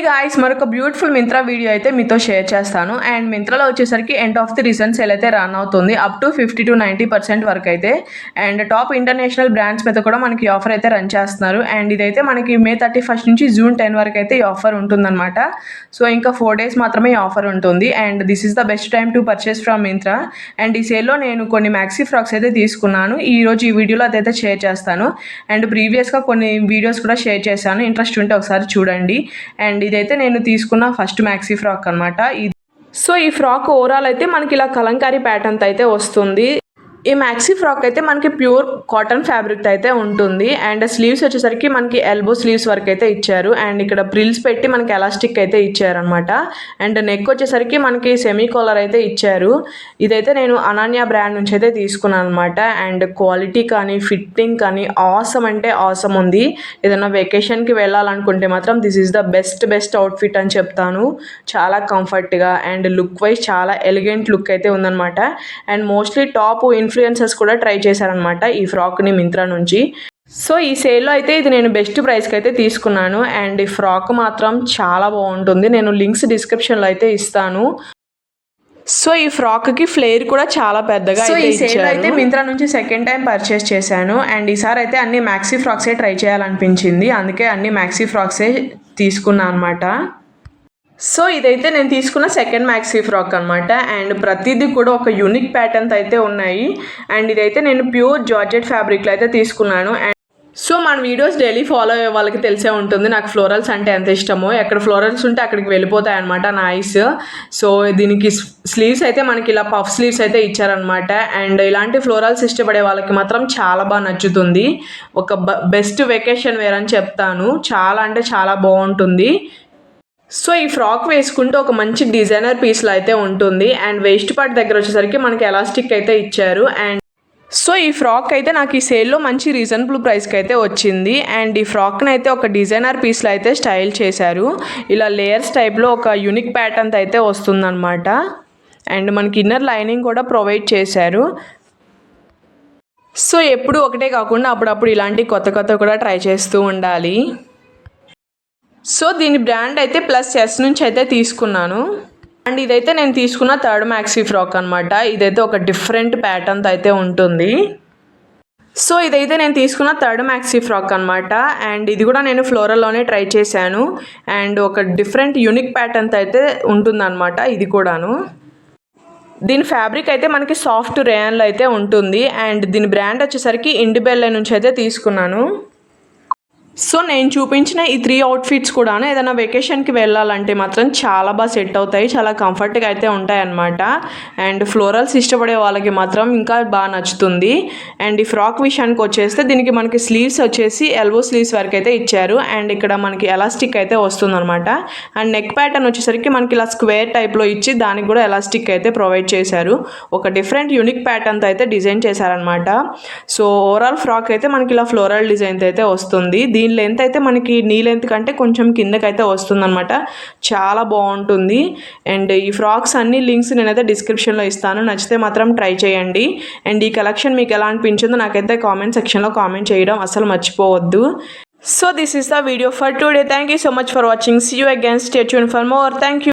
Guys మరొక beautiful Myntra video అయితే మీతో షేర్ చేస్తాను. అండ్ మింత్రాలో వచ్చేసరికి end of the recent sale అయితే రన్ అవుతుంది అప్ టు 50 to 90% వరకు అయితే. అండ్ టాప్ ఇంటర్నేషనల్ బ్రాండ్స్ మీద కూడా మనకి ఆఫర్ అయితే రన్ చేస్తున్నారు. అండ్ ఇదైతే మనకి May 31 నుంచి June 10 వరకు అయితే ఈ ఆఫర్ ఉంటుందన్నమాట. సో ఇంకా 4 days మాత్రమే ఈ ఆఫర్ ఉంటుంది. And this is the best time to purchase from Myntra. And ఈ సేల్లో నేను కొన్ని మ్యాక్సీ ఫ్రాక్స్ అయితే తీసుకున్నాను. ఈరోజు ఈ వీడియోలో అదైతే షేర్ చేస్తాను. అండ్ ప్రీవియస్గా కొన్ని వీడియోస్ కూడా షేర్ చేశాను, ఇంట్రెస్ట్ ఉంటే ఒకసారి చూడండి. అండ్ ఇదైతే నేను తీసుకున్న ఫస్ట్ మ్యాక్సీ ఫ్రాక్ అనమాట. సో ఈ ఫ్రాక్ ఓవరాల్ అయితే మనకి ఇలా కలంకారీ ప్యాటర్న్ అయితే వస్తుంది. ఈ మ్యాక్సీ ఫ్రాక్ అయితే మనకి ప్యూర్ కాటన్ ఫ్యాబ్రిక్ అయితే ఉంటుంది. అండ్ స్లీవ్స్ వచ్చేసరికి మనకి ఎల్బో స్లీవ్స్ వరకు అయితే ఇచ్చారు. అండ్ ఇక్కడ ప్రిల్స్ పెట్టి మనకి ఎలాస్టిక్ అయితే ఇచ్చారనమాట. అండ్ నెక్ వచ్చేసరికి మనకి సెమీ కాలర్ అయితే ఇచ్చారు. ఇదైతే నేను అనన్య బ్రాండ్ నుంచి అయితే తీసుకున్నాను అనమాట. అండ్ క్వాలిటీ కానీ ఫిట్టింగ్ కానీ ఆసమ్ అంటే ఆసమ్ ఉంది. ఏదైనా వెకేషన్కి వెళ్ళాలనుకుంటే మాత్రం this is the best outfit అని చెప్తాను. చాలా కంఫర్ట్గా అండ్ లుక్ వైజ్ చాలా ఎలిగెంట్ లుక్ అయితే ఉందన్నమాట. అండ్ మోస్ట్లీ టాప్ ఇన్ఫ్లుయెన్సర్స్ కూడా ట్రై చేశారనమాట ఈ ఫ్రాక్ని మింత్రా నుంచి. సో ఈ సేల్లో అయితే ఇది నేను బెస్ట్ ప్రైస్కి అయితే తీసుకున్నాను. అండ్ ఈ ఫ్రాక్ మాత్రం చాలా బాగుంటుంది. నేను లింక్స్ డిస్క్రిప్షన్లో అయితే ఇస్తాను. సో ఈ ఫ్రాక్కి ఫ్లేర్ కూడా చాలా పెద్దగా అయితే ఇచ్చారు. అయితే మింత్రా నుంచి సెకండ్ టైం పర్చేస్ చేశాను. అండ్ ఈసారి అయితే అన్ని మ్యాక్సీ ఫ్రాక్సే ట్రై చేయాలనిపించింది, అందుకే అన్ని మ్యాక్సీ ఫ్రాక్సే తీసుకున్నాను అనమాట. సో ఇదైతే నేను తీసుకున్న సెకండ్ మ్యాక్సీ ఫ్రాక్ అనమాట. అండ్ ప్రతిదీ కూడా ఒక యూనిక్ ప్యాటర్న్స్ అయితే ఉన్నాయి. అండ్ ఇదైతే నేను ప్యూర్ జార్జెట్ ఫ్యాబ్రిక్లో అయితే తీసుకున్నాను. అండ్ సో మన వీడియోస్ డైలీ ఫాలో అయ్యే వాళ్ళకి తెలిసే ఉంటుంది నాకు ఫ్లోరల్స్ అంటే ఎంత ఇష్టమో. ఎక్కడ ఫ్లోరల్స్ ఉంటే అక్కడికి వెళ్ళిపోతాయి అనమాట నా ఐస్. సో దీనికి స్లీవ్స్ అయితే మనకి ఇలా పఫ్ స్లీవ్స్ అయితే ఇచ్చారనమాట. అండ్ ఇలాంటి ఫ్లోరల్స్ ఇష్టపడే వాళ్ళకి మాత్రం చాలా బాగా నచ్చుతుంది. ఒక బెస్ట్ వెకేషన్ వేర్ అని చెప్తాను. చాలా అంటే చాలా బాగుంటుంది. సో ఈ ఫ్రాక్ వేసుకుంటే ఒక మంచి డిజైనర్ పీస్లో అయితే ఉంటుంది. అండ్ వేస్ట్ పార్ట్ దగ్గర వచ్చేసరికి మనకి ఎలాస్టిక్ అయితే ఇచ్చారు. అండ్ సో ఈ ఫ్రాక్ అయితే నాకు ఈ సేల్లో మంచి రీజనబుల్ ప్రైస్కి అయితే వచ్చింది. అండ్ ఈ ఫ్రాక్ని అయితే ఒక డిజైనర్ పీస్లో అయితే స్టైల్ చేశారు. ఇలా లేయర్స్ టైప్లో ఒక యూనిక్ ప్యాటర్న్ అయితే వస్తుందన్నమాట. అండ్ మనకి ఇన్నర్ లైనింగ్ కూడా ప్రొవైడ్ చేశారు. సో ఎప్పుడు ఒకటే కాకుండా అప్పుడప్పుడు ఇలాంటి కొత్త కూడా ట్రై చేస్తూ ఉండాలి. సో దీని బ్రాండ్ అయితే +S నుంచి అయితే తీసుకున్నాను. అండ్ ఇదైతే నేను తీసుకున్న థర్డ్ మ్యాక్సీ ఫ్రాక్ అనమాట. ఇదైతే ఒక డిఫరెంట్ ప్యాటర్న్ అయితే ఉంటుంది. సో ఇదైతే నేను తీసుకున్న థర్డ్ మ్యాక్సీ ఫ్రాక్ అనమాట. అండ్ ఇది కూడా నేను ఫ్లోరల్లోనే ట్రై చేశాను. అండ్ ఒక డిఫరెంట్ యూనిక్ ప్యాటర్న్ అయితే ఉంటుందన్నమాట ఇది కూడాను. దీని ఫ్యాబ్రిక్ అయితే మనకి సాఫ్ట్ రేయన్లో అయితే ఉంటుంది. అండ్ దీని బ్రాండ్ వచ్చేసరికి ఇండిబెల్లే నుంచి అయితే తీసుకున్నాను. సో నేను చూపించిన ఈ 3 అవుట్ఫిట్స్ కూడా ఏదైనా వెకేషన్కి వెళ్ళాలంటే మాత్రం చాలా బాగా సెట్ అవుతాయి, చాలా కంఫర్ట్గా అయితే ఉంటాయి అన్నమాట. అండ్ ఫ్లోరల్స్ ఇష్టపడే వాళ్ళకి మాత్రం ఇంకా బాగా నచ్చుతుంది. అండ్ ఈ ఫ్రాక్ విషయానికి వచ్చేస్తే దీనికి మనకి స్లీవ్స్ వచ్చేసి ఎల్బో స్లీవ్స్ వరకు అయితే ఇచ్చారు. అండ్ ఇక్కడ మనకి ఎలాస్టిక్ అయితే వస్తుందన్నమాట. అండ్ నెక్ ప్యాటర్న్ వచ్చేసరికి మనకి ఇలా స్క్వేర్ టైప్లో ఇచ్చి దానికి కూడా ఎలాస్టిక్ అయితే ప్రొవైడ్ చేశారు. ఒక డిఫరెంట్ యూనిక్ ప్యాటర్న్తో అయితే డిజైన్ చేశారనమాట. సో ఓవరాల్ ఫ్రాక్ అయితే మనకి ఇలా ఫ్లోరల్ డిజైన్తో అయితే వస్తుంది. దీని లెంత్ అయితే మనకి నీ లెంత్ కంటే కొంచెం కిందకైతే వస్తుందన్నమాట. చాలా బాగుంటుంది. అండ్ ఈ ఫ్రాక్స్ అన్ని లింక్స్ నేనైతే డిస్క్రిప్షన్లో ఇస్తాను, నచ్చితే మాత్రం ట్రై చేయండి. అండ్ ఈ కలెక్షన్ మీకు ఎలా అనిపించిందో నాకైతే కామెంట్ సెక్షన్లో కామెంట్ చేయడం అసలు మర్చిపోవద్దు. So this is the video for today. Thank you so much for watching. See you again. Stay tuned for more. Thank you.